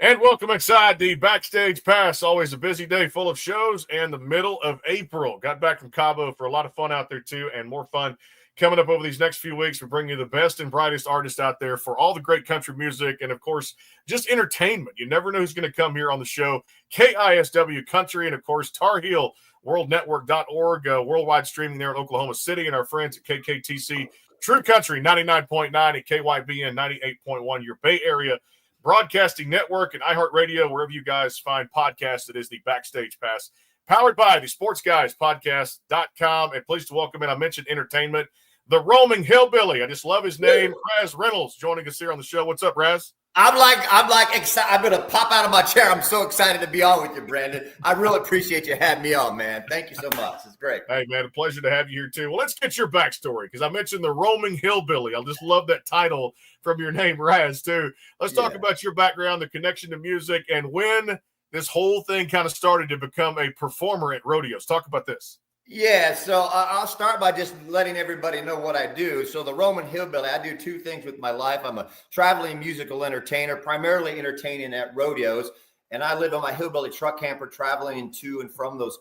And welcome inside the Backstage Pass. Always a busy day full of shows and the middle of April. Got back from Cabo for a lot of fun out there too, and more fun coming up over these next few weeks. We bring you the best and brightest artists out there for all the great country music and, of course, just entertainment. You never know who's going to come here on the show. KISW Country and, of course, Tar Heel WorldNetwork.org, worldwide streaming there in Oklahoma City, and our friends at KKTC True Country 99.9 and KYBN 98.1, your Bay Area Broadcasting Network and iHeartRadio, wherever you guys find podcasts. It is the Backstage Pass, powered by the SportsGuysPodcast.com. And pleased to welcome in, I mentioned entertainment, the roaming hillbilly. I just love his name, Razz Reynolds, joining us here on the show. What's up, Razz? I'm excited. I'm gonna pop out of my chair. I'm so excited to be on with you, Brandon. I really appreciate you having me on, man. Thank you so much. It's great. Hey, man, a pleasure to have you here too. Well, let's get your backstory, because I mentioned the roaming hillbilly. I just love that title from your name, Razz, too. Let's talk about your background, the connection to music, and when this whole thing kind of started to become a performer at rodeos. Talk about this. Yeah, so I'll start by just letting everybody know what I do. So the Roman Hillbilly, I do two things with my life. I'm a traveling musical entertainer, primarily entertaining at rodeos, and I live on my hillbilly truck camper, traveling to and from those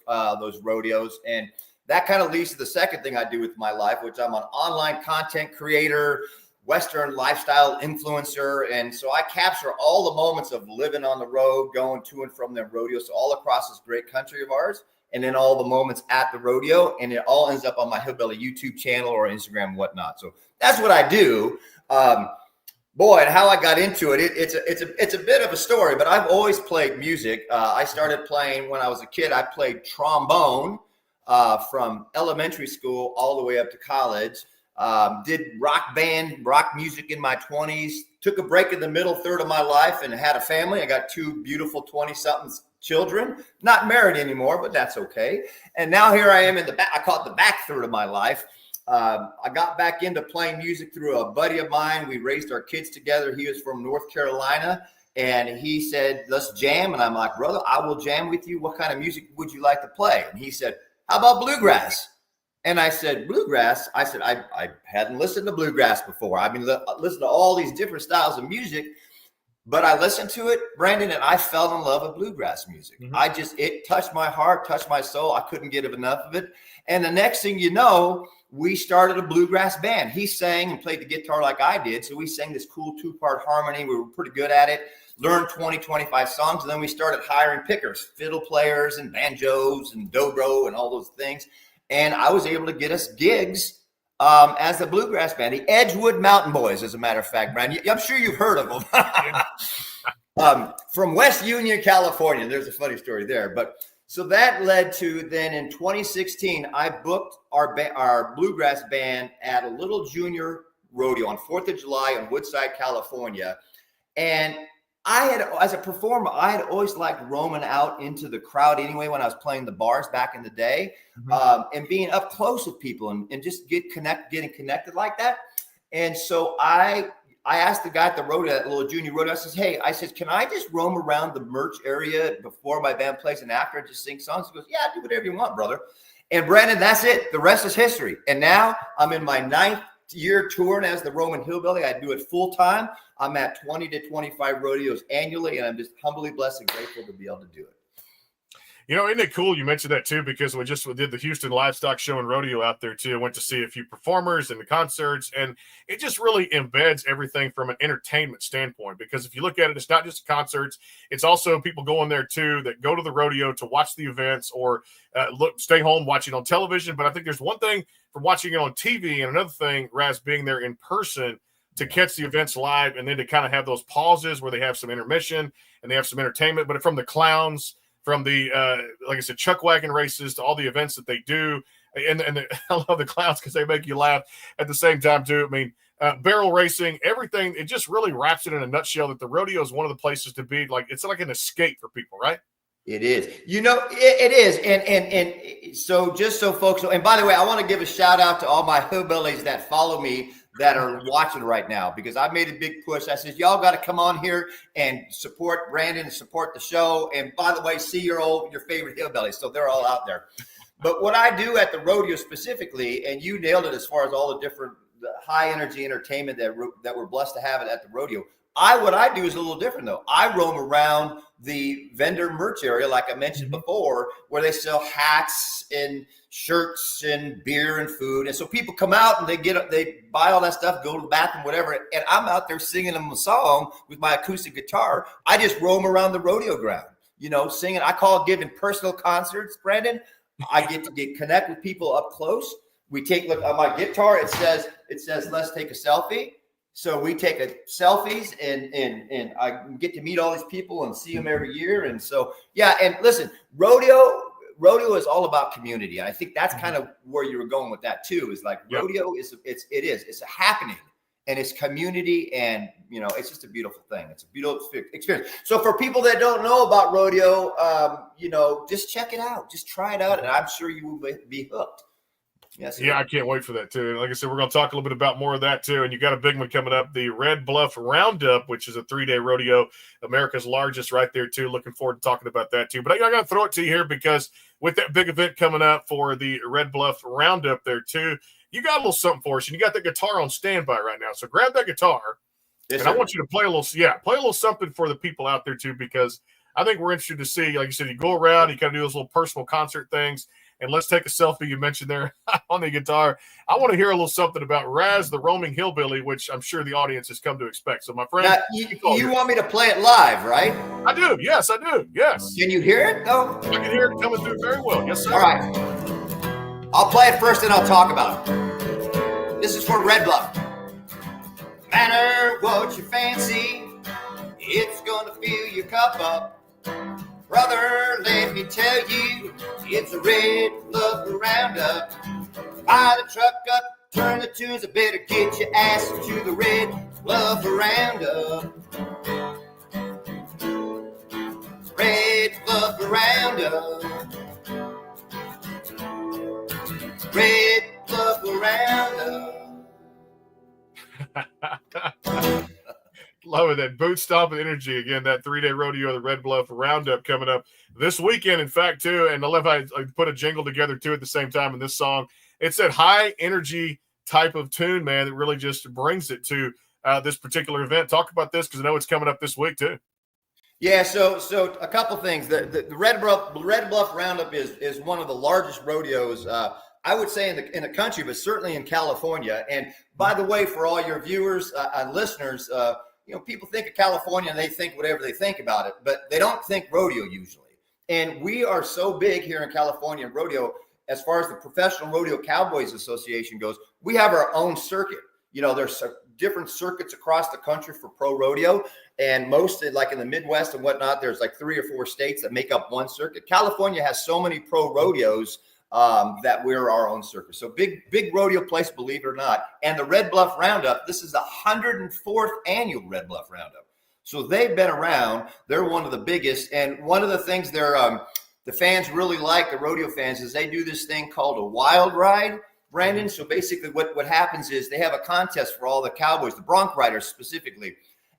rodeos. And that kind of leads to the second thing I do with my life, which I'm an online content creator, Western lifestyle influencer. And so I capture all the moments of living on the road, going to and from them rodeos, all across this great country of ours. And then all the moments at the rodeo, and it all ends up on my Hillbilly YouTube channel or Instagram and whatnot. So that's what I do. Boy, and how I got into it, it's a bit of a story, but I've always played music. I started playing when I was a kid. I played trombone from elementary school all the way up to college. Did rock music in my 20s. Took a break in the middle third of my life and had a family. I got two beautiful 20-somethings children, not married anymore, but that's okay. And now here I am in the back. I call it the back third of my life. I got back into playing music through a buddy of mine. We raised our kids together. He was from North Carolina, and he said, let's jam. And I'm like, brother, I will jam with you. What kind of music would you like to play? And he said, how about bluegrass? And I said, bluegrass? I said, I hadn't listened to bluegrass before. I've been listening to all these different styles of music. But I listened to it, Brandon, and I fell in love with bluegrass music. Mm-hmm. It touched my heart, touched my soul. I couldn't get enough of it. And the next thing you know, we started a bluegrass band. He sang and played the guitar like I did. So we sang this cool 2-part harmony. We were pretty good at it, learned 20-25 songs. And then we started hiring pickers, fiddle players and banjos and dobro and all those things. And I was able to get us gigs as a bluegrass band, the Edgewood Mountain Boys, as a matter of fact, Brian. I'm sure you've heard of them. From West Union, California. There's a funny story there. But so that led to then in 2016, I booked our bluegrass band at a little junior rodeo on 4th of July in Woodside, California. And as a performer, I had always liked roaming out into the crowd anyway when I was playing the bars back in the day, and being up close with people and just getting connected like that. And so I asked the guy at the rodeo, that little junior rodeo, I said, can I just roam around the merch area before my band plays and after and just sing songs? He goes, yeah, do whatever you want, brother. And Brandon, that's it. The rest is history. And now I'm in my 9th year touring as the Roman Hillbilly. I do it full time. I'm at 20 to 25 rodeos annually, and I'm just humbly blessed and grateful to be able to do it. You know, isn't it cool you mentioned that too? Because we did the Houston Livestock Show and Rodeo out there too. I went to see a few performers and the concerts, and it just really embeds everything from an entertainment standpoint. Because if you look at it, it's not just concerts; it's also people going there too that go to the rodeo to watch the events or stay home watching on television. But I think there's one thing from watching it on TV, and another thing, Razz, being there in person to catch the events live, and then to kind of have those pauses where they have some intermission and they have some entertainment. But from the clowns, from the, like I said, chuck wagon races to all the events that they do. And I love the clowns because they make you laugh at the same time too. I mean, barrel racing, everything, it just really wraps it in a nutshell that the rodeo is one of the places to be. Like, it's like an escape for people, right? It is. You know, it is. And so just so folks know, and by the way, I want to give a shout out to all my hillbillies that follow me that are watching right now, because I made a big push. I said, y'all got to come on here and support Brandon and support the show. And by the way, see your favorite hillbillies. So they're all out there. But what I do at the rodeo specifically, and you nailed it as far as all the different high energy entertainment that we're blessed to have it at the rodeo, What I do is a little different though. I roam around the vendor merch area, like I mentioned before, where they sell hats and shirts and beer and food. And so people come out and they buy all that stuff, go to the bathroom, whatever. And I'm out there singing them a song with my acoustic guitar. I just roam around the rodeo ground, singing. I call it giving personal concerts, Brandon. I get to connect with people up close. We look on my guitar. It says, let's take a selfie. So we take selfies and I get to meet all these people and see them every year. And so, yeah. And listen, rodeo is all about community. And I think that's kind of where you were going with that too, is like rodeo it's a happening and it's community. And, it's just a beautiful thing. It's a beautiful experience. So for people that don't know about rodeo, just check it out, just try it out. And I'm sure you will be hooked. Yes, yeah, I can't wait for that too. And like I said, we're going to talk a little bit about more of that too. And you got a big one coming up, the Red Bluff Roundup, which is a 3-day rodeo, America's largest, right there too. Looking forward to talking about that too. But I got to throw it to you here because with that big event coming up for the Red Bluff Roundup there too, you got a little something for us, and you got the guitar on standby right now. So grab that guitar, and I want you to play a little something for the people out there too, because I think we're interested to see, like you said, you go around, you kind of do those little personal concert things. And let's take a selfie you mentioned there on the guitar. I want to hear a little something about Razz, the roaming hillbilly, which I'm sure the audience has come to expect. So, my friend. Now, you want me to play it live, right? I do. Yes, I do. Yes. Can you hear it, though? I can hear it coming through very well. Yes, sir. All right. I'll play it first and I'll talk about it. This is for Red Bluff. Matter what you fancy, it's going to fill your cup up. Brother, let me tell you, it's a Red Bluff Roundup. Buy the truck up, turn the tunes, I better get your ass to the Red Bluff Roundup. Red Bluff Roundup. Red Bluff Roundup. Love it. That boot stomping energy again. That 3-day rodeo, the Red Bluff Roundup coming up this weekend. In fact, too, and I love how I put a jingle together too at the same time in this song. It's that high energy type of tune, man, that really just brings it to this particular event. Talk about this because I know it's coming up this week too. Yeah, so a couple things. The Red Bluff Roundup is one of the largest rodeos. I would say in the country, but certainly in California. And by the way, for all your viewers and listeners, people think of California and they think whatever they think about it, but they don't think rodeo usually. And we are so big here in California rodeo, as far as the Professional Rodeo Cowboys Association goes, we have our own circuit. There's different circuits across the country for pro rodeo, and most like in the Midwest and whatnot, there's like 3 or 4 states that make up one circuit. California has so many pro rodeos that we're our own circuit. So big rodeo place, believe it or not. And the Red Bluff Roundup, this is the 104th annual Red Bluff Roundup. So they've been around. They're one of the biggest. And one of the things the fans really like, the rodeo fans, is they do this thing called a wild ride, Brandon. So basically what happens is they have a contest for all the cowboys, the bronc riders specifically.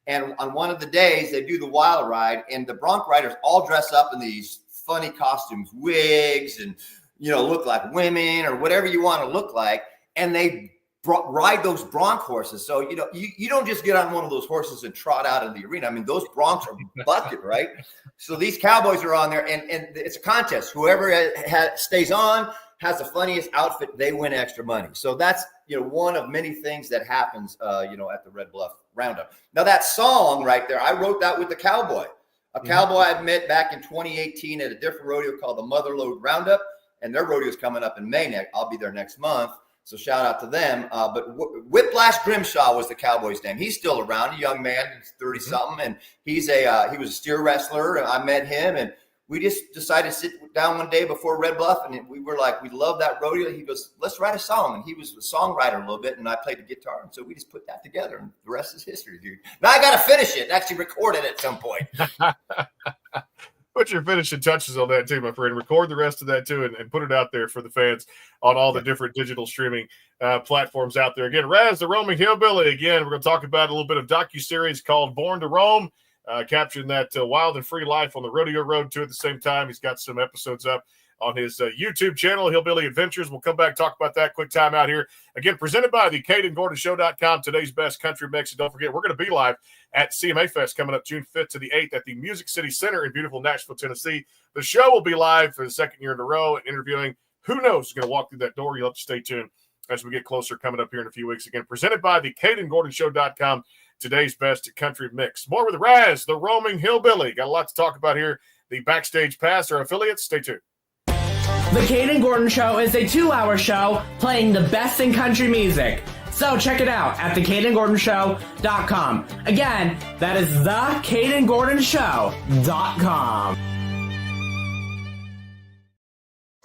And on one of the days, they do the wild ride, and the bronc riders all dress up in these funny costumes, wigs, and look like women or whatever you want to look like. And they ride those bronc horses. So, you don't just get on one of those horses and trot out in the arena. I mean, those broncs are bucket, right? So these cowboys are on there, and it's a contest. Whoever stays on has the funniest outfit, they win extra money. So that's, one of many things that happens, at the Red Bluff Roundup. Now that song right there, I wrote that with the cowboy, a cowboy I met back in 2018 at a different rodeo called the Motherlode Roundup. And their rodeo is coming up in May. I'll be there next month. So shout out to them. But Whiplash Grimshaw was the cowboy's name. He's still around, a young man, he's 30 something. And he was a steer wrestler. And I met him, and we just decided to sit down one day before Red Bluff. And we were like, we love that rodeo. He goes, let's write a song. And he was a songwriter a little bit, and I played the guitar. And so we just put that together, and the rest is history, dude. Now I got to finish it, actually record it at some point. Put your finishing touches on that too, my friend. Record the rest of that too, and put it out there for the fans on all the different digital streaming platforms out there. Again, Razz, the roaming hillbilly. Again, we're going to talk about a little bit of docuseries called Born to Roam, capturing that wild and free life on the rodeo road too. At the same time, he's got some episodes up on his YouTube channel, Hillbilly Adventures. We'll come back and talk about that. Quick time out here. Again, presented by the CadenGordonShow.com, today's best country mix. And don't forget, we're going to be live at CMA Fest coming up June 5th to the 8th at the Music City Center in beautiful Nashville, Tennessee. The show will be live for the second year in a row and interviewing who knows who's going to walk through that door. You'll have to stay tuned as we get closer coming up here in a few weeks. Again, presented by the CadenGordonShow.com, today's best country mix. More with Razz, the roaming hillbilly. Got a lot to talk about here. The Backstage Pass, our affiliates. Stay tuned. The Caden Gordon Show is a 2-hour show playing the best in country music. So check it out at thecadengordonshow.com. Again, that is thecadengordonshow.com.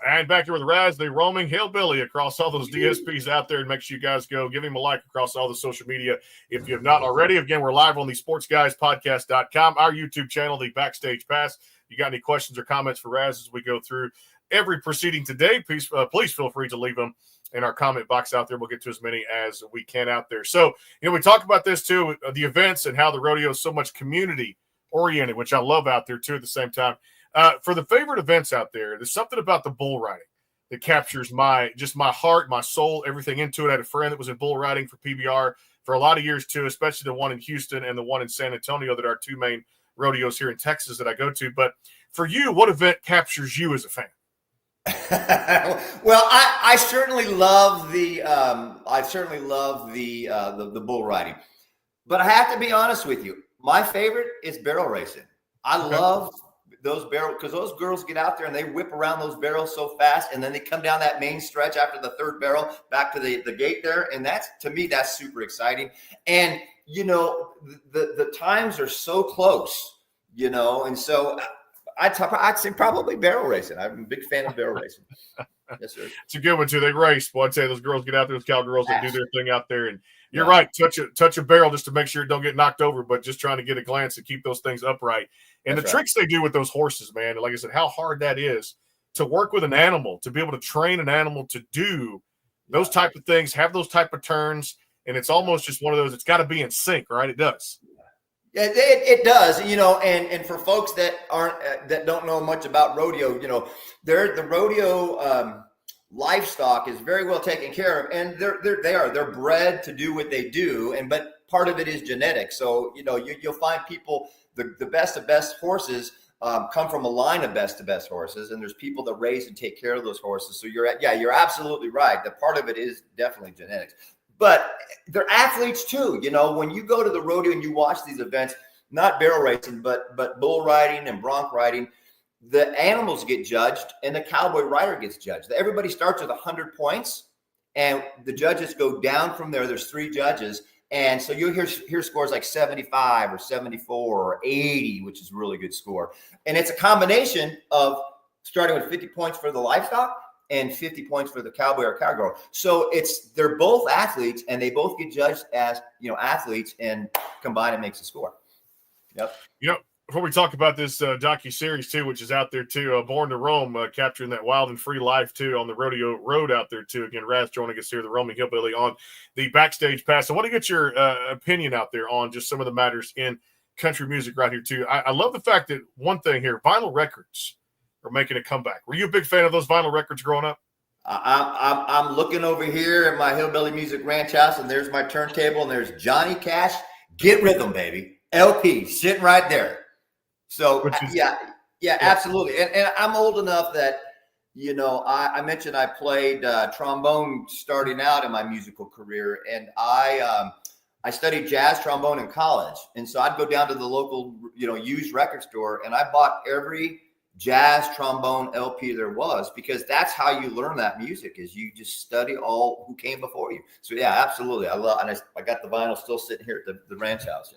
And back here with Razz, the roaming hillbilly, across all those DSPs out there. And make sure you guys go give him a like across all the social media if you have not already. Again, we're live on the sportsguyspodcast.com, our YouTube channel, the Backstage Pass. You got any questions or comments for Razz as we go through every proceeding today, please feel free to leave them in our comment box out there. We'll get to as many as we can out there. So, we talk about this too, the events and how the rodeo is so much community oriented, which I love out there too at the same time. For the favorite events out there, there's something about the bull riding that captures my heart, my soul, everything into it. I had a friend that was in bull riding for PBR for a lot of years too, especially the one in Houston and the one in San Antonio that are our two main rodeos here in Texas that I go to. But for you, what event captures you as a fan? Well, I certainly love the bull riding, but I have to be honest with you. My favorite is barrel racing. I love those barrels because those girls get out there and they whip around those barrels so fast, and then they come down that main stretch after the third barrel back to the gate there, and to me that's super exciting. And the times are so close, and so. I'd say probably barrel racing. I'm a big fan of barrel racing. Yes, sir. It's a good one too. They race. Well, I'd say those girls get out there, those cowgirls that do their thing out there. And you're right. Touch a barrel just to make sure it don't get knocked over, but just trying to get a glance to keep those things upright. And the tricks they do with those horses, man. Like I said, how hard that is to work with an animal, to be able to train an animal to do those type of things, have those type of turns. And it's almost just one of those, it's got to be in sync, right? It does. Yeah, it does, and for folks that don't know much about rodeo, the rodeo livestock is very well taken care of, and they're bred to do what they do, but part of it is genetic. So you'll find people the best of best horses come from a line of best of best horses, and there's people that raise and take care of those horses. So you're absolutely right. That part of it is definitely genetics. But they're athletes too. When you go to the rodeo and you watch these events, not barrel racing, but bull riding and bronc riding, the animals get judged and the cowboy rider gets judged. Everybody starts with 100 points and the judges go down from there. There's 3 judges. And so you'll hear scores like 75 or 74 or 80, which is a really good score. And it's a combination of starting with 50 points for the livestock and 50 points for the cowboy or cowgirl. So they're both athletes and they both get judged as, athletes, and combined it makes a score. Yep. Before we talk about this docu-series too, which is out there too, Born to Roam, capturing that wild and free life too on the rodeo road out there too. Again, Razz joining us here, the roaming hillbilly on the Backstage Pass. I want to get your opinion out there on just some of the matters in country music right here too. I love the fact that one thing here, vinyl records are making a comeback. Were you a big fan of those vinyl records growing up? I'm looking over here at my Hillbilly Music Ranch house, and there's my turntable, and there's Johnny Cash, Get Rhythm, baby, LP sitting right there. So absolutely. And I'm old enough that, I mentioned I played trombone starting out in my musical career, and I studied jazz trombone in college. And so I'd go down to the local, used record store, and I bought every jazz trombone LP there was, because that's how you learn that music, is you just study all who came before you. So yeah, absolutely. I got the vinyl still sitting here at the ranch house,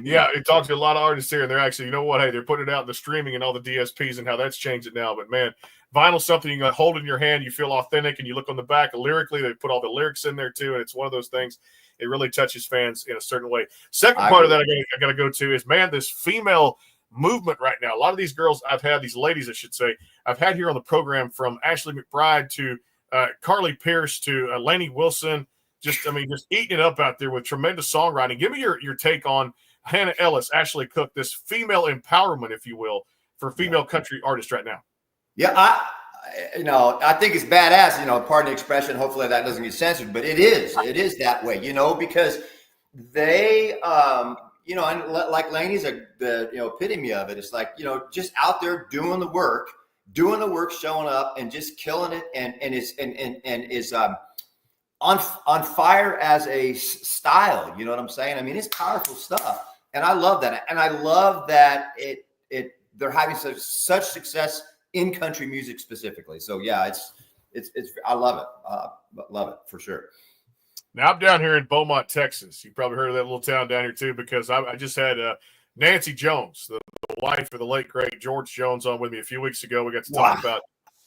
Yeah, it talks to a lot of artists here, and they're actually, hey, they're putting it out in the streaming and all the DSPs and how that's changed it now. But man, vinyl's something you can hold in your hand, you feel authentic, and you look on the back lyrically, they put all the lyrics in there too, and it's one of those things. It really touches fans in a certain way. Second part of that I got to go to is, man, this female movement right now. A lot of these girls these ladies, I should say, I've had here on the program, from Ashley McBride to Carly Pierce to Lainey Wilson, just eating it up out there with tremendous songwriting. Give me your take on Hannah Ellis, Ashley Cook, this female empowerment, if you will, for female country artists right now. Yeah, I think it's badass, pardon the expression. Hopefully that doesn't get censored, but it is that way, because they, and like Laney's the epitome of it. It's like, just out there doing the work, showing up and just killing it. And is on fire as a style. You know what I'm saying? I mean, it's powerful stuff. And I love that. And I love that they're having such success in country music specifically. So yeah, it's I love it. Love it for sure. Now I'm down here in Beaumont, Texas. You probably heard of that little town down here too, because I just had Nancy Jones, the wife of the late great George Jones, on with me a few weeks ago. We got to talk about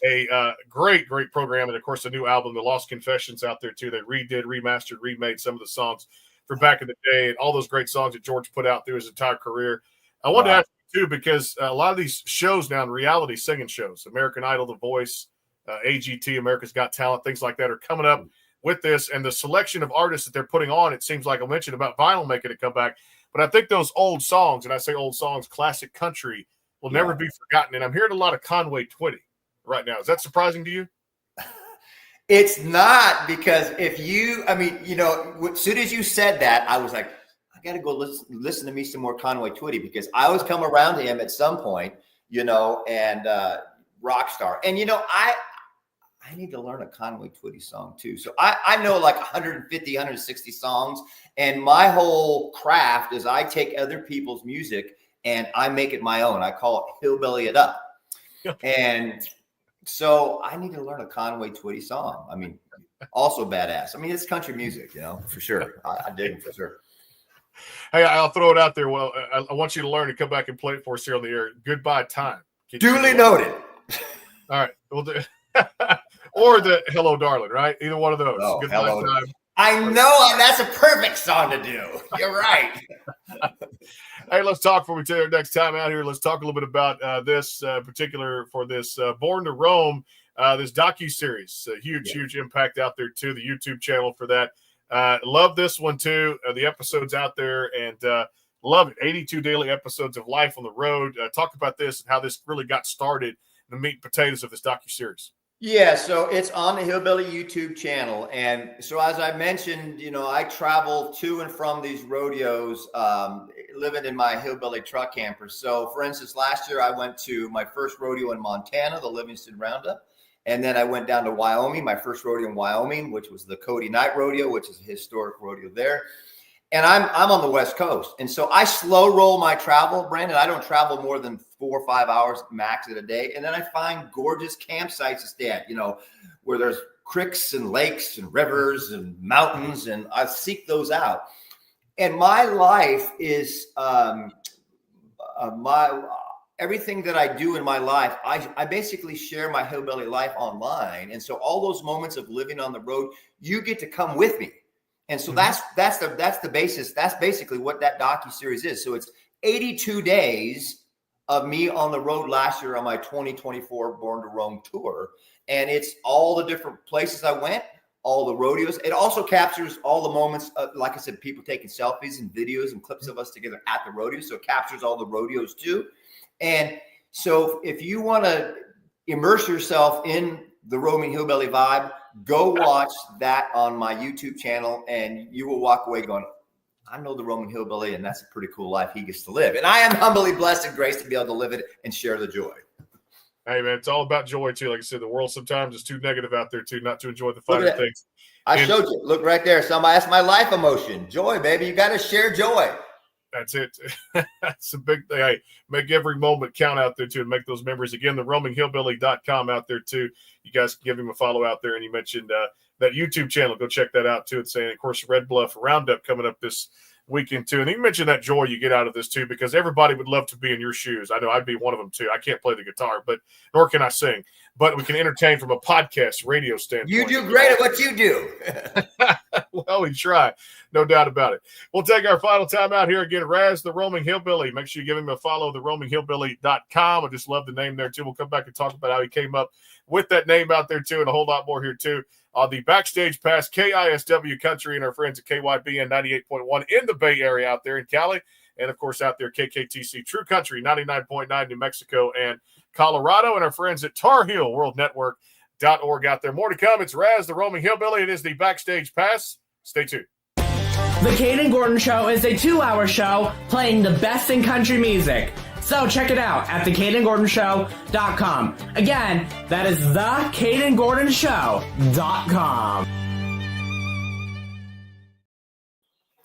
a great program, and of course a new album, The Lost Confessions, out there too. They redid, remastered, remade some of the songs from back in the day, and all those great songs that George put out through his entire career. I wanted to ask you too, because a lot of these shows now, in reality singing shows, American Idol, The Voice, AGT, America's Got Talent, things like that are coming up with this, and the selection of artists that they're putting on. It seems like I mentioned about vinyl making a comeback, but I think those old songs, and I say old songs, classic country, will never be forgotten. And I'm hearing a lot of Conway Twitty right now. Is that surprising to you? It's not, because as soon as you said that, I was like, I got to go listen to me some more Conway Twitty, because I always come around to him at some point, and Rockstar. And, I need to learn a Conway Twitty song too. So I know like 150, 160 songs. And my whole craft is I take other people's music and I make it my own. I call it Hillbilly it up. And so I need to learn a Conway Twitty song. I mean, also badass. I mean, it's country music, for sure. I dig it for sure. Hey, I'll throw it out there. Well, I want you to learn and come back and play it for us here on the air. Goodbye Time. Duly noted. All right. We'll do or the Hello Darling, right? Either one of those. Oh, Goodbye Hello. Time. I know, that's a perfect song to do. You're right. Hey, let's talk before we tell you our next time out here. Let's talk a little bit about this particular for this Born to Roam, this docu-series. Huge impact out there too. The YouTube channel for that. Love this one too. The episodes out there, and love it. 82 daily episodes of life on the road. Talk about this and how this really got started, the meat and potatoes of this docu-series. Yeah, so it's on the Hillbilly YouTube channel. And so as I mentioned, I travel to and from these rodeos, living in my Hillbilly truck camper. So for instance, last year I went to my first rodeo in Montana, the Livingston Roundup. And then I went down to Wyoming, my first rodeo in Wyoming, which was the Cody Night Rodeo, which is a historic rodeo there. And I'm on the West Coast. And so I slow roll my travel, Brandon. I don't travel more than 4 or 5 hours max in a day. And then I find gorgeous campsites to stay at, where there's creeks and lakes and rivers and mountains. And I seek those out. And my life is everything that I do in my life. I basically share my Hillbilly life online. And so all those moments of living on the road, you get to come with me. And so that's the basis. That's basically what that docuseries is. So it's 82 days of me on the road last year on my 2024 Born to Roam tour. And it's all the different places I went, all the rodeos. It also captures all the moments, like I said, people taking selfies and videos and clips of us together at the rodeo. So it captures all the rodeos too. And so if you want to immerse yourself in the roaming hillbilly vibe, go watch that on my YouTube channel, and you will walk away going, I know the roaming hillbilly, and that's a pretty cool life he gets to live. And I am humbly blessed and graced to be able to live it and share the joy. Hey, man, it's all about joy, too. Like I said, the world sometimes is too negative out there, too, not to enjoy the finer things. I showed you. Look right there. Somebody asked my life emotion. Joy, baby. You got to share joy. That's it. That's a big thing. Hey, make every moment count out there, too, and make those memories. Again, the roaminghillbilly.com out there, too. You guys can give him a follow out there. And you mentioned that YouTube channel. Go check that out, too. It's saying, of course, Red Bluff Roundup coming up this weekend, too. And you mentioned that joy you get out of this, too, because everybody would love to be in your shoes. I know I'd be one of them, too. I can't play the guitar, but nor can I sing. But we can entertain from a podcast, radio standpoint. You do great at what you do. Well, we try. No doubt about it. We'll take our final time out here again. Razz, the Roaming Hillbilly. Make sure you give him a follow, the roaminghillbilly.com. I just love the name there, too. We'll come back and talk about how he came up with that name out there, too, and a whole lot more here, too. The Backstage Pass, KISW Country, and our friends at KYBN 98.1 in the Bay Area out there in Cali. And, of course, out there, KKTC True Country, 99.9 New Mexico and Colorado, and our friends at Tar Heel World Network.org out there. More to come. It's Razz, the Roaming Hillbilly. It is the Backstage Pass. Stay tuned. The Caden Gordon Show is a 2-hour show playing the best in country music. So check it out at thecadengordonshow.com. Again, that is thecadengordonshow.com.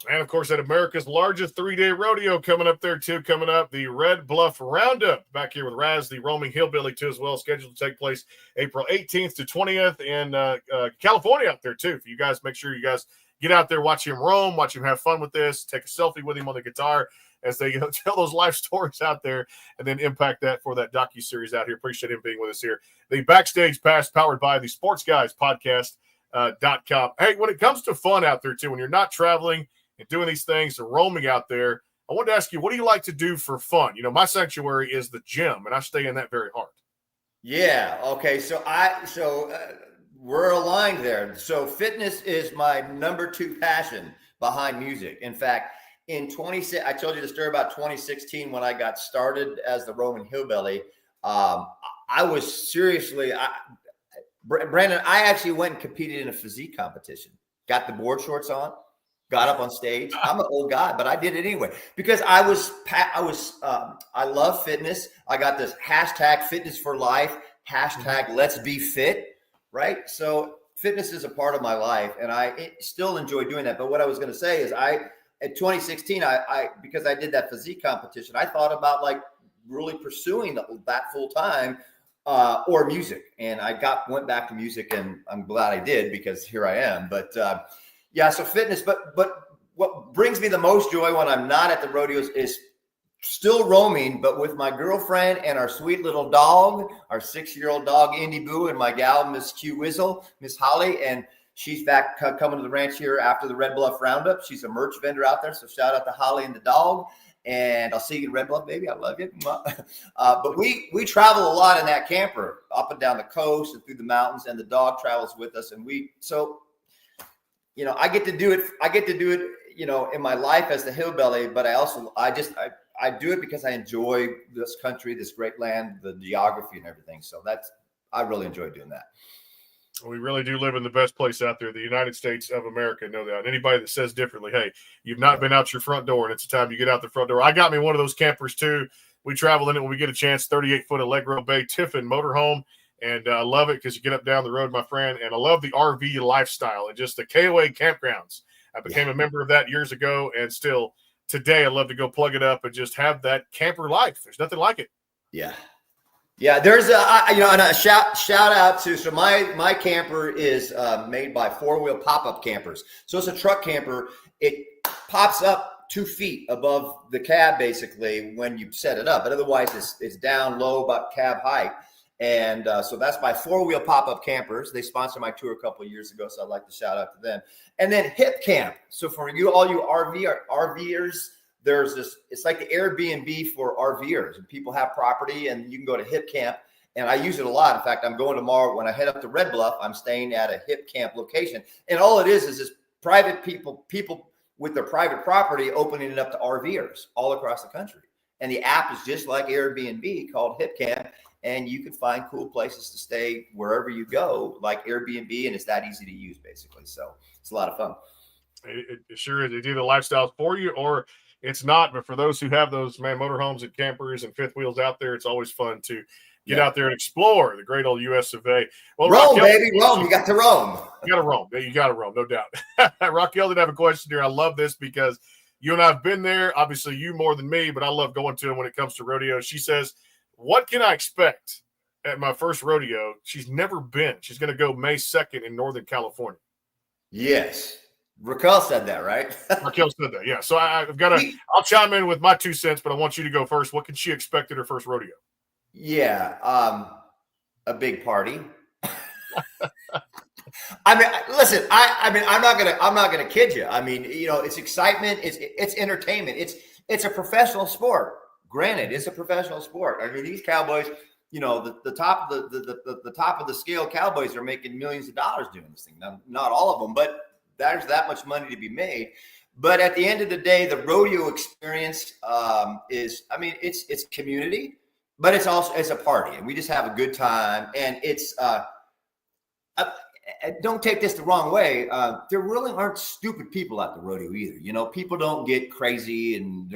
And, of course, at America's largest 3-day rodeo coming up there, too. Coming up, the Red Bluff Roundup. Back here with Razz, the Roaming Hillbilly, too, as well. Scheduled to take place April 18th to 20th in California out there, too. For you guys, make sure you guys get out there, watch him roam, watch him have fun with this, take a selfie with him on the guitar as they tell those life stories out there, and then impact that for that docuseries out here. Appreciate him being with us here. The Backstage Pass powered by the Sports Guys Podcast.com. Hey, when it comes to fun out there, too, when you're not traveling and doing these things and roaming out there, I wanted to ask you, what do you like to do for fun? You know, my sanctuary is the gym, and I stay in that very hard. Yeah. Okay. So we're aligned there. So fitness is my number 2 passion behind music. In fact, I told you the story about 2016 when I got started as the Roman Hillbilly. I was seriously, Brandon, I actually went and competed in a physique competition, got the board shorts on, got up on stage. I'm an old guy, but I did it anyway because I love fitness. I got this hashtag fitness for life, hashtag let's be fit, right? So fitness is a part of my life and I still enjoy doing that. But what I was going to say is at 2016, because I did that physique competition, I thought about like really pursuing that full time or music. And went back to music and I'm glad I did because here I am. But yeah, so fitness, but what brings me the most joy when I'm not at the rodeos is still roaming, but with my girlfriend and our sweet little dog, our 6-year-old dog, Indy Boo, and my gal, Miss Q Wizzle, Miss Holly, and she's back coming to the ranch here after the Red Bluff Roundup. She's a merch vendor out there, so shout out to Holly and the dog, and I'll see you in Red Bluff, baby. I love you. But we travel a lot in that camper, up and down the coast and through the mountains, and the dog travels with us, and I get to do it. In my life as the hillbilly, but I do it because I enjoy this country, this great land, the geography and everything. So I really enjoy doing that. We really do live in the best place out there, the United States of America, no doubt. Anybody that says differently, hey, you've not been out your front door, and it's time you get out the front door. I got me one of those campers, too. We travel in it when we get a chance, 38-foot Allegro Bay Tiffin motorhome. And I love it because you get up down the road, my friend. And I love the RV lifestyle and just the KOA campgrounds. I became a member of that years ago, and still today I love to go plug it up and just have that camper life. There's nothing like it. Yeah. Yeah, there's a shout out to, so my camper is made by 4-wheel pop-up campers. So it's a truck camper. It pops up 2 feet above the cab basically when you set it up, but otherwise it's down low about cab height. And so that's by 4-wheel pop-up campers. They sponsored my tour a couple of years ago, so I'd like to shout out to them. And then Hip Camp. So for all you RVers, there's this, it's like the Airbnb for RVers, and people have property and you can go to Hip Camp, and I use it a lot. In fact, I'm going tomorrow when I head up to Red Bluff, I'm staying at a Hip Camp location. And all it is this private people with their private property opening it up to RVers all across the country. And the app is just like Airbnb called Hip Camp, and you can find cool places to stay wherever you go, like Airbnb, and it's that easy to use basically. So it's a lot of fun. It sure is. It's either lifestyles for you or it's not. But for those who have those motorhomes and campers and fifth wheels out there, it's always fun to get out there and explore the great old US of A. Well, Rome, baby, Rome. You got to roam. You got to roam. You got to roam, no doubt. Raquel did have a question here. I love this because you and I have been there. Obviously, you more than me, but I love going to them when it comes to rodeo. She says, what can I expect at my first rodeo? She's never been. She's going to go May 2nd in Northern California. Yes. Raquel said that, right? Raquel said that, yeah. So I've got to – I'll chime in with my 2 cents, but I want you to go first. What can she expect at her first rodeo? Yeah, a big party. I mean, listen. I mean, I'm not gonna kid you. I mean, it's excitement. It's entertainment. It's a professional sport. Granted, it's a professional sport. I mean, these cowboys, the top of the top of the scale cowboys are making millions of dollars doing this thing. Now, not all of them, but there's that much money to be made. But at the end of the day, the rodeo experience it's community, but it's a party, and we just have a good time. And it's don't take this the wrong way. There really aren't stupid people at the rodeo either. You know, people don't get crazy, and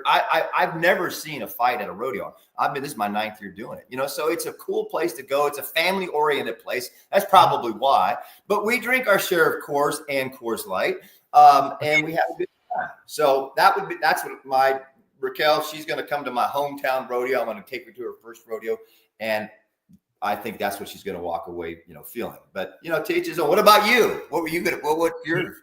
I've never seen a fight at a rodeo. This is my 9th year doing it, you know, so it's a cool place to go. It's a family oriented place. That's probably why, but we drink our share of Coors and Coors Light, and we have a good time. So that's what my Raquel, she's going to come to my hometown rodeo. I'm going to take her to her first rodeo, and I think that's what she's going to walk away, you know, feeling. But, you know, to each his own. What about you? What were you going to? What's your? I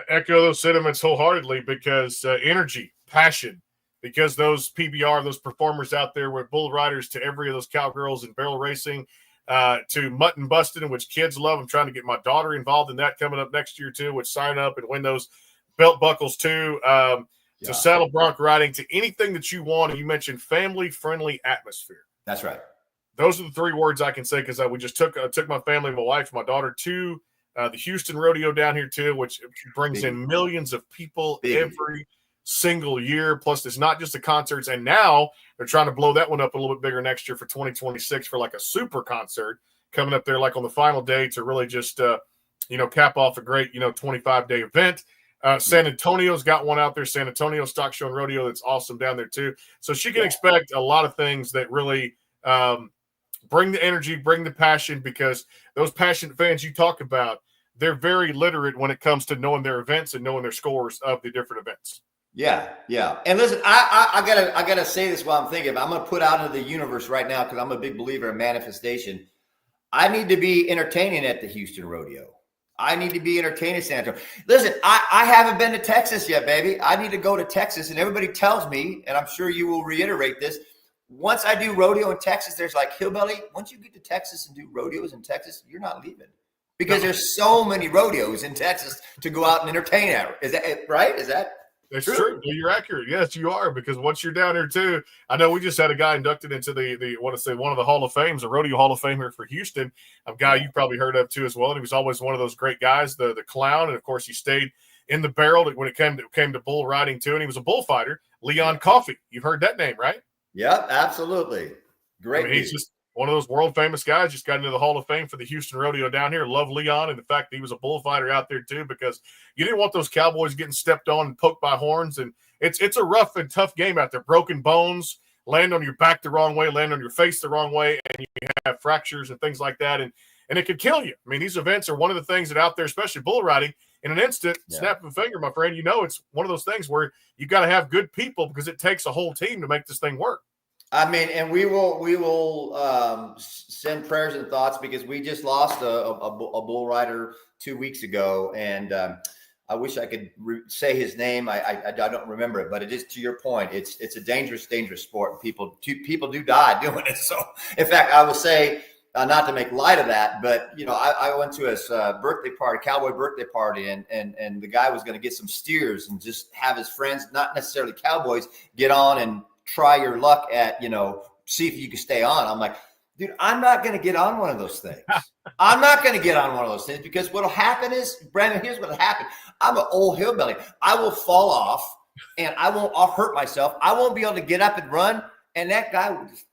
echo those sentiments wholeheartedly, because energy, passion, because those PBR, those performers out there with bull riders, to every of those cowgirls and barrel racing, to mutton busting, which kids love. I'm trying to get my daughter involved in that coming up next year too, which sign up and win those belt buckles too. To saddle bronc riding, to anything that you want. And you mentioned family-friendly atmosphere. That's right. Those are the 3 words I can say, because we just took my family, my wife, my daughter to the Houston rodeo down here too, which brings in millions of people every single year. Plus, it's not just the concerts, and now they're trying to blow that one up a little bit bigger next year for 2026 for like a super concert coming up there, like on the final day, to really just cap off a great 25-day event. San Antonio's got one out there, San Antonio Stock Show and Rodeo, that's awesome down there too. So she can expect a lot of things that really bring the energy, bring the passion, because those passionate fans you talk about, they're very literate when it comes to knowing their events and knowing their scores of the different events. Yeah. And listen, I gotta say this while I'm thinking. I'm gonna put out into the universe right now, because I'm a big believer in manifestation. I need to be entertaining at the Houston rodeo. I need to be entertaining in San Antonio. Listen, I haven't been to Texas yet, baby. I need to go to Texas, and everybody tells me, and I'm sure you will reiterate this, once I do rodeo in Texas, there's like, Hillbilly, once you get to Texas and do rodeos in Texas, you're not leaving, because there's so many rodeos in Texas to go out and entertain at. Is that right? Is that That's true. You're accurate. Yes, you are, because once you're down here too, I know we just had a guy inducted into one of the Hall of Fames, a rodeo Hall of Famer for Houston, a guy you probably heard of too as well. And he was always one of those great guys, the clown. And of course, he stayed in the barrel when it came to bull riding too. And he was a bullfighter, Leon Coffey. You've heard that name, right? Yep, absolutely. Great. He's just one of those world famous guys. Just got into the Hall of Fame for the Houston rodeo down here. Love Leon, and the fact that he was a bullfighter out there too, because you didn't want those cowboys getting stepped on and poked by horns. And it's a rough and tough game out there. Broken bones, land on your back the wrong way, land on your face the wrong way, and you have fractures and things like that. And it could kill you. I mean, these events are one of the things that out there, especially bull riding, in an instant, snap of a finger, my friend, it's one of those things where you got to have good people, because it takes a whole team to make this thing work. I mean, and we will send prayers and thoughts, because we just lost a bull rider 2 weeks ago, and I wish I could say his name. I don't remember it, but it is, to your point, it's a dangerous sport. People do die doing it. So, in fact, I will say, not to make light of that, but I went to his birthday party, cowboy birthday party, and the guy was going to get some steers and just have his friends, not necessarily cowboys, get on and try your luck at, see if you can stay on. I'm like, dude, I'm not going to get on one of those things. I'm not going to get on one of those things, because what'll happen is, Brandon, here's what'll happen. I'm an old hillbilly. I will fall off, and I'll hurt myself. I won't be able to get up and run, and that guy will just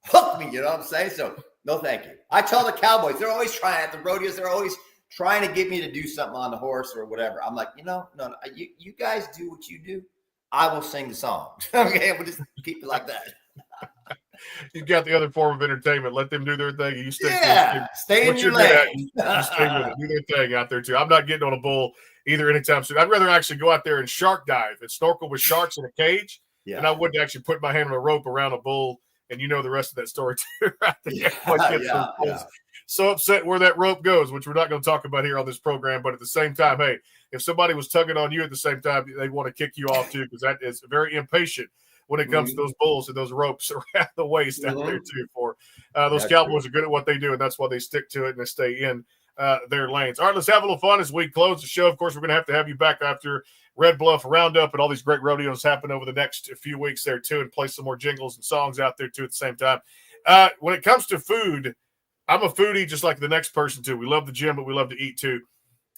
hook me, you know what I'm saying? So, no, thank you. I tell the cowboys, they're always trying at the rodeos, they're always trying to get me to do something on the horse or whatever. I'm like, no, you guys do what you do. I will sing the song. Okay, we'll just keep it like that. You've got the other form of entertainment. Let them do their thing. You stay in your lane. You stay with it. Do their thing out there too. I'm not getting on a bull either anytime soon. I'd rather actually go out there and shark dive and snorkel with sharks in a cage, and I wouldn't actually put my hand on a rope around a bull. And the rest of that story too, right there. So upset where that rope goes, which we're not going to talk about here on this program. But at the same time, hey, if somebody was tugging on you at the same time, they want to kick you off too, because that is very impatient when it comes to those bulls and those ropes around the waist out there too. For those cowboys are good at what they do, and that's why they stick to it and they stay in their lanes. All right, let's have a little fun as we close the show. Of course, we're going to have you back after Red Bluff Roundup and all these great rodeos happen over the next few weeks there too, and play some more jingles and songs out there too at the same time. When it comes to food, I'm a foodie just like the next person too. We love the gym, but we love to eat too.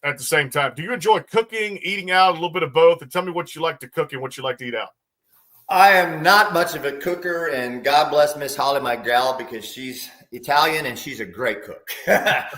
at the same time. Do you enjoy cooking, eating out, a little bit of both? And tell me what you like to cook and what you like to eat out. I am not much of a cooker, and God bless Miss Holly, my gal, because she's Italian and she's a great cook.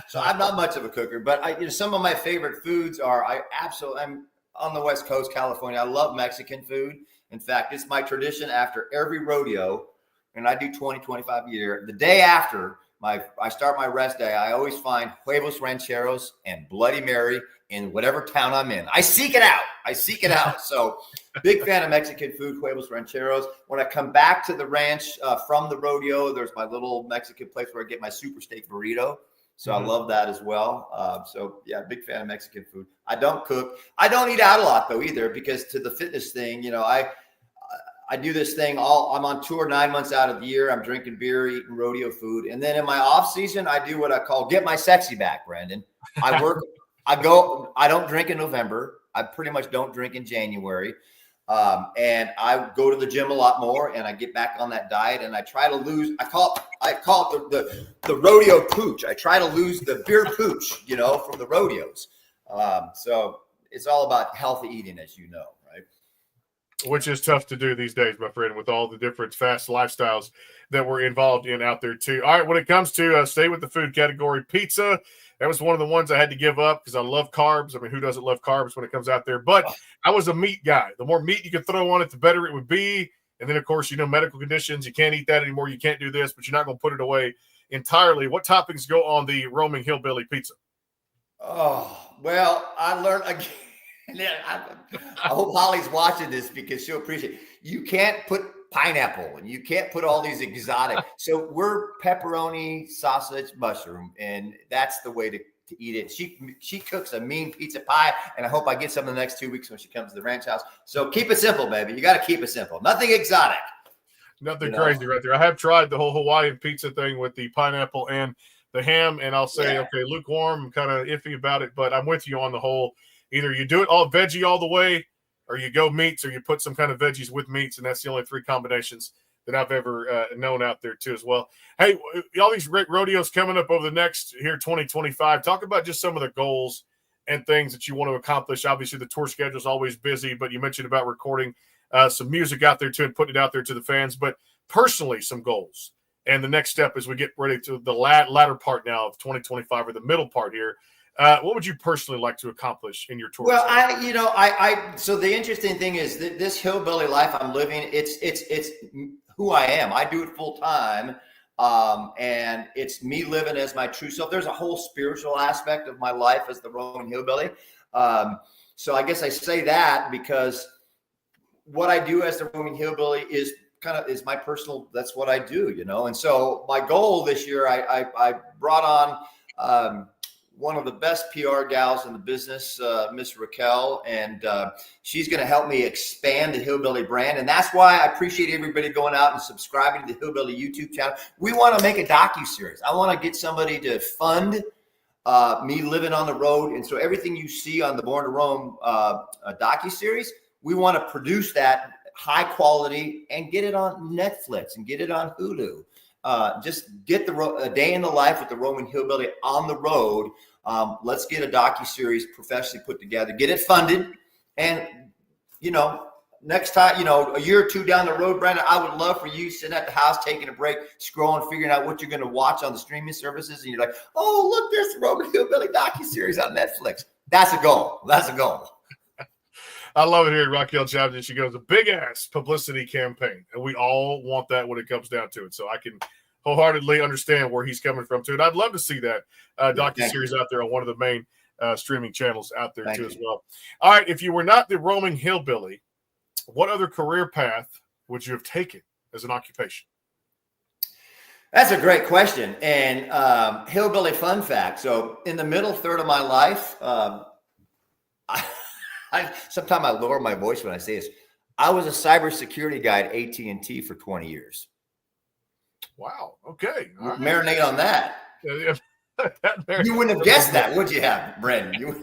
So I'm not much of a cooker, but some of my favorite foods are, I'm on the West Coast, California. I love Mexican food. In fact, it's my tradition after every rodeo, and I do 20, 25 a year. The day after I start my rest day, I always find huevos rancheros and Bloody Mary in whatever town I'm in. I seek it out. So big fan of Mexican food, huevos rancheros. When I come back to the ranch from the rodeo, there's my little Mexican place where I get my super steak burrito. So I love that as well. So yeah, big fan of Mexican food. I don't cook. I don't eat out a lot though either, because to the fitness thing, I do this thing I'm on tour 9 months out of the year. I'm drinking beer, eating rodeo food. And then in my off season, I do what I call get my sexy back, Brandon. I don't drink in November. I pretty much don't drink in January. And I go to the gym a lot more, and I get back on that diet, and I try to lose. I call it the rodeo pooch. I try to lose the beer pooch, from the rodeos. So it's all about healthy eating, as you know, right? Which is tough to do these days, my friend, with all the different fast lifestyles that we're involved in out there too. All right, when it comes to stay with the food category, pizza, that was one of the ones I had to give up because I love carbs. I mean, who doesn't love carbs when it comes out there? But I was a meat guy. The more meat you could throw on it, the better it would be. And then, of course, medical conditions. You can't eat that anymore. You can't do this, but you're not going to put it away entirely. What toppings go on the Roaming Hillbilly pizza? Oh, well, I learned again. I hope Holly's watching this because she'll appreciate it. You can't put pineapple and you can't put all these exotic. So we're pepperoni, sausage, mushroom, and that's the way to eat it. She cooks a mean pizza pie, and I hope I get some in the next 2 weeks when she comes to the ranch house. So keep it simple, baby. You got to keep it simple. Nothing exotic. Nothing crazy right there. I have tried the whole Hawaiian pizza thing with the pineapple and the ham, and I'll say, okay, lukewarm, I'm kind of iffy about it, but I'm with you on the whole. Either you do it all veggie all the way, or you go meats, or you put some kind of veggies with meats, and that's the only three combinations that I've ever known out there too as well. Hey, all these rodeos coming up over the next 2025. Talk about just some of the goals and things that you want to accomplish. Obviously, the tour schedule is always busy, but you mentioned about recording some music out there too and putting it out there to the fans. But personally, some goals. And the next step as we get ready to the latter part now of 2025 or the middle part here. What would you personally like to accomplish in your tour? Well, so the interesting thing is that this hillbilly life I'm living, it's who I am. I do it full time. And it's me living as my true self. There's a whole spiritual aspect of my life as the Roman hillbilly. So I guess I say that because what I do as the Roman hillbilly is my personal, that's what I do, And so my goal this year, I brought on, one of the best PR gals in the business, Miss Raquel, and she's going to help me expand the Hillbilly brand. And that's why I appreciate everybody going out and subscribing to the Hillbilly YouTube channel. We want to make a docuseries. I want to get somebody to fund me living on the road. And so everything you see on the Born to Roam docuseries, we want to produce that high quality and get it on Netflix and get it on Hulu. Just get a day in the life with the Roman hillbilly on the road. Let's get a docuseries professionally put together, get it funded. And, next time, a year or two down the road, Brandon, I would love for you sitting at the house, taking a break, scrolling, figuring out what you're going to watch on the streaming services. And you're like, oh, look, there's the Roman hillbilly docuseries on Netflix. That's a goal. I love it here at Raquel Chavez. She goes, a big ass publicity campaign. And we all want that when it comes down to it. So I can wholeheartedly understand where he's coming from too. And I'd love to see that docuseries out there on one of the main streaming channels out there too as well. All right. If you were not the roaming hillbilly, what other career path would you have taken as an occupation? That's a great question. And hillbilly fun fact. So in the middle third of my life, sometimes I lower my voice when I say this. I was a cybersecurity guy at AT&T for 20 years. Wow. Okay. Right. Marinate on that. You wouldn't have guessed that, would you have, Brandon?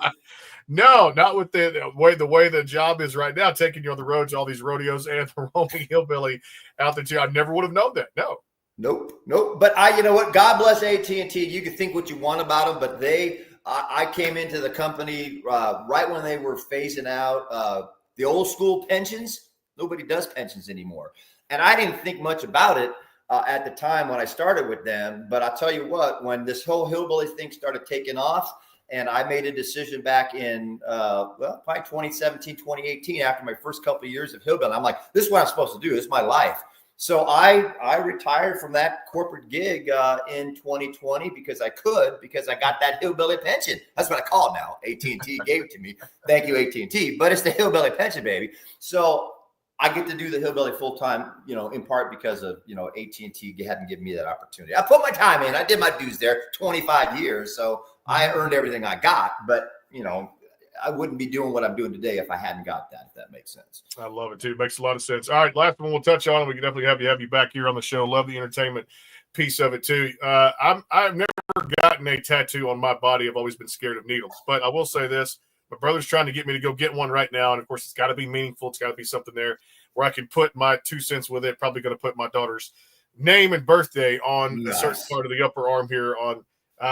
No, not with the way the job is right now, taking you on the roads, all these rodeos and the roaming hillbilly out there too. I never would have known that. No. Nope. But you know what? God bless AT&T. You can think what you want about them, but they I came into the company right when they were phasing out the old school pensions. Nobody does pensions anymore. And I didn't think much about it at the time when I started with them. But I'll tell you what, when this whole hillbilly thing started taking off, and I made a decision back in, probably 2017, 2018, after my first couple of years of hillbilly, I'm like, this is what I'm supposed to do. This is my life. So I retired from that corporate gig in 2020 because I got that hillbilly pension. That's what I call it now. AT&T gave it to me. Thank you, AT&T. But it's the hillbilly pension, baby. So I get to do the hillbilly full time, in part because of, AT&T hadn't given me that opportunity. I put my time in. I did my dues there, 25 years. So I earned everything I got. But, I wouldn't be doing what I'm doing today if I hadn't got that, if that makes sense. I love it too. Makes a lot of sense. All right, last one we'll touch on. We can definitely have you back here on the show. Love the entertainment piece of it too. I've never gotten a tattoo on my body. I've always been scared of needles. But I will say this. My brother's trying to get me to go get one right now. And of course, it's got to be meaningful. It's got to be something there where I can put my 2 cents with it. Probably going to put my daughter's name and birthday on a certain part of the upper arm here on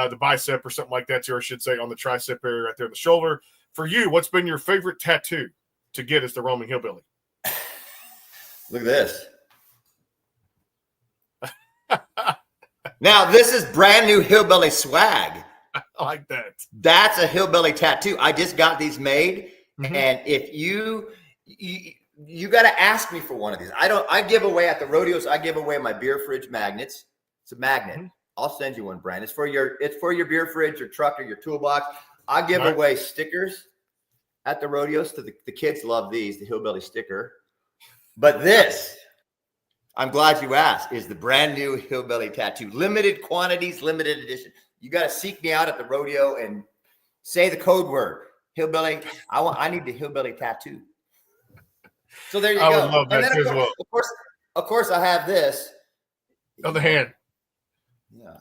the bicep or something like that, or I should say on the tricep area right there in the shoulder. For you, what's been your favorite tattoo to get as the Roaming Hillbilly? Look at this. Now, this is brand new hillbilly swag. I like that. That's a hillbilly tattoo. I just got these made. Mm-hmm. And if you got to ask me for one of these. I give away at the rodeos, I give away my beer fridge magnets. It's a magnet. Mm-hmm. I'll send you one, Brian. It's for your beer fridge, your truck, or your toolbox. I give away stickers at the rodeos to the kids. Love these, the hillbilly sticker. But this, I'm glad you asked, is the brand new hillbilly tattoo. Limited quantities, limited edition. You got to seek me out at the rodeo and say the code word, hillbilly. I need the hillbilly tattoo. So there you go. I would love that and then as well. Of course, I have this. On the hand. Yeah.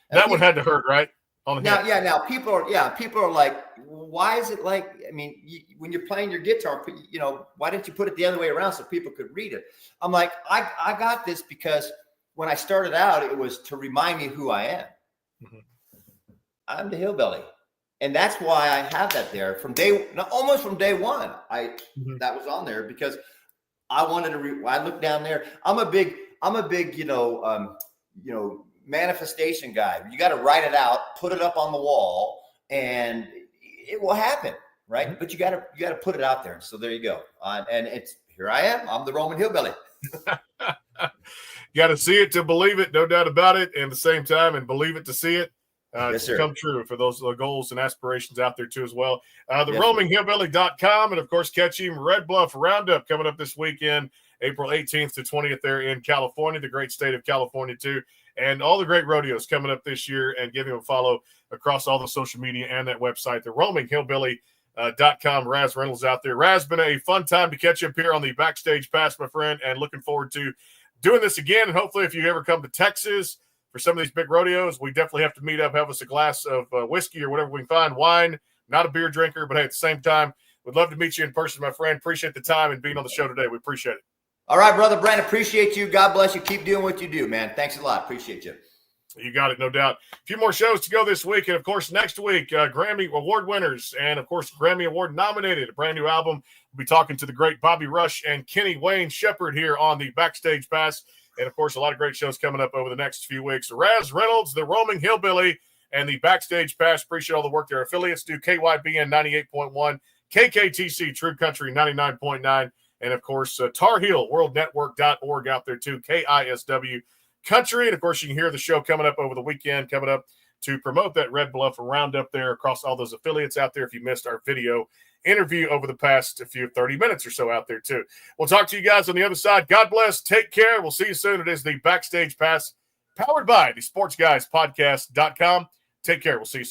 That one had to hurt, right? Now people are like, why is it like? I mean, when you're playing your guitar, why didn't you put it the other way around so people could read it? I'm like, I got this because when I started out, it was to remind me who I am. Mm-hmm. I'm the hillbilly, and that's why I have that there almost from day one. That was on there because I wanted to. I looked down there. I'm a big manifestation guy. You got to write it out, put it up on the wall, and it will happen, right? Mm-hmm. But you got to put it out there. So there you go. And it's here I am. I'm the Roman hillbilly. You got to see it to believe it, no doubt about it. And at the same time, and believe it to see it. Yes, sir. Come true for those goals and aspirations out there too as well. TheRoamingHillbilly.com, and of course, catch him Red Bluff Roundup coming up this weekend, April 18th to 20th there in California, the great state of California too. And all the great rodeos coming up this year, and give him a follow across all the social media and that website, TheRoamingHillbilly.com. Razz Reynolds out there. Razz, been a fun time to catch up here on the Backstage Pass, my friend, and looking forward to doing this again. And hopefully, if you ever come to Texas for some of these big rodeos, we definitely have to meet up, have us a glass of whiskey or whatever we can find. Wine, not a beer drinker, but hey, at the same time, we'd love to meet you in person, my friend. Appreciate the time and being on the show today. We appreciate it. All right, brother Brandon, appreciate you. God bless you. Keep doing what you do, man. Thanks a lot. Appreciate you. You got it, no doubt. A few more shows to go this week. And, of course, next week, Grammy Award winners and, of course, Grammy Award nominated, a brand new album. We'll be talking to the great Bobby Rush and Kenny Wayne Shepherd here on the Backstage Pass. And, of course, a lot of great shows coming up over the next few weeks. Razz Reynolds, the Roaming Hillbilly, and the Backstage Pass. Appreciate all the work their affiliates do. KYBN 98.1, KKTC True Country 99.9. And, of course, Tar Heel, worldnetwork.org out there, too, KISW Country. And, of course, you can hear the show coming up over the weekend, coming up to promote that Red Bluff Roundup there across all those affiliates out there if you missed our video interview over the past 30 minutes or so out there, too. We'll talk to you guys on the other side. God bless. Take care. We'll see you soon. It is the Backstage Pass powered by the SportsGuysPodcast.com. Take care. We'll see you soon.